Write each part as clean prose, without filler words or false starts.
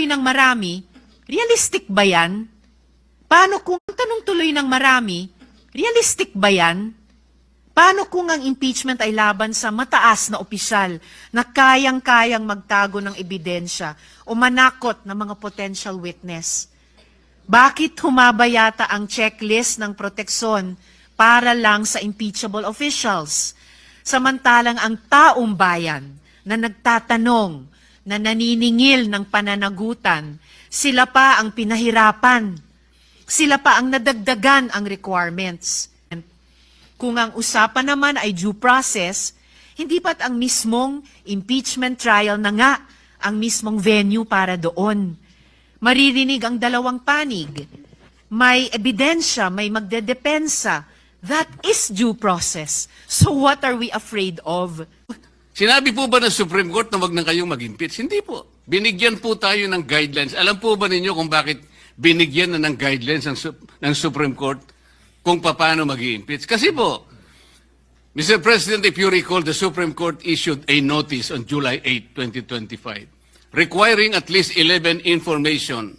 tuloy ng marami, realistic ba yan? Tanong tuloy ng marami, realistic ba yan? Paano kung ang impeachment ay laban sa mataas na opisyal na kayang-kayang magtago ng ebidensya o manakot ng mga potential witness? Bakit humaba yata ang checklist ng proteksyon para lang sa impeachable officials? Samantalang ang taong bayan na nagtatanong, na naniningil ng pananagutan, sila pa ang pinahirapan. Sila pa ang nadagdagan ang requirements. Kung ang usapan naman ay due process, hindi ba't ang mismong impeachment trial na nga ang mismong venue para doon? Maririnig ang dalawang panig. May ebidensya, may magdedepensa. That is due process. So what are we afraid of? Sinabi po ba ng Supreme Court na wag na kayong mag-impeach? Hindi po. Binigyan po tayo ng guidelines. Alam po ba ninyo kung bakit binigyan na ng guidelines ng Supreme Court kung paano mag-impeach? Kasi po, Mr. President, if you recall, the Supreme Court issued a notice on July 8, 2025, requiring at least 11 information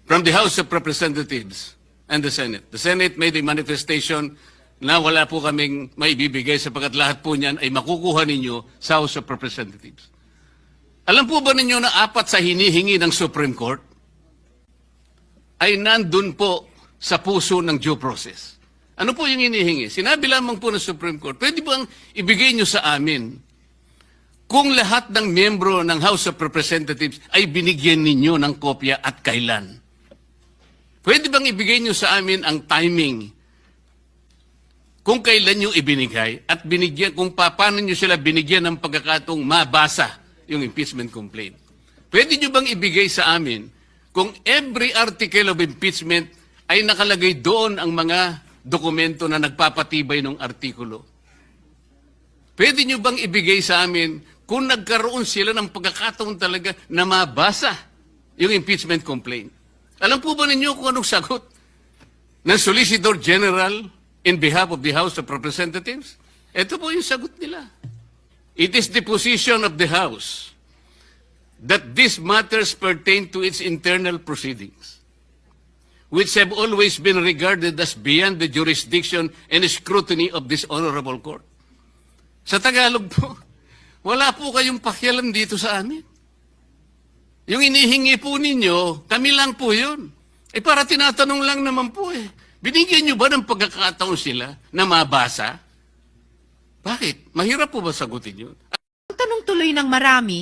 from the House of Representatives and the Senate. The Senate made a manifestation na wala po kaming maibibigay sapagkat lahat po niyan ay makukuha ninyo sa House of Representatives. Alam po ba ninyo na 4 sa hinihingi ng Supreme Court ay nandun po sa puso ng due process? Ano po yung hinihingi? Sinabi lamang po ng Supreme Court, pwede bang ibigay nyo sa amin kung lahat ng miyembro ng House of Representatives ay binigyan ninyo ng kopya at kailan? Pwede bang ibigay nyo sa amin ang timing kung kailan nyo ibinigay at binigyan, kung paano nyo sila binigyan ng pagkakataong mabasa yung impeachment complaint? Pwede nyo bang ibigay sa amin kung every article of impeachment ay nakalagay doon ang mga dokumento na nagpapatibay ng artikulo? Pwede nyo bang ibigay sa amin kung nagkaroon sila ng pagkakataon talaga na mabasa yung impeachment complaint? Alam po ba ninyo kung anong sagot ng Solicitor General in behalf of the House of Representatives? Ito po yung sagot nila. It is the position of the House that these matters pertain to its internal proceedings, which have always been regarded as beyond the jurisdiction and scrutiny of this honorable court. Sa Tagalog po, wala po kayong pakialam dito sa amin. Yung inihingi po ninyo, kami lang po yun. Para tinatanong lang naman po Binigyan nyo ba ng pagkakataon sila na mabasa? Bakit? Mahirap po ba sagutin yun? Tanong tuloy ng marami,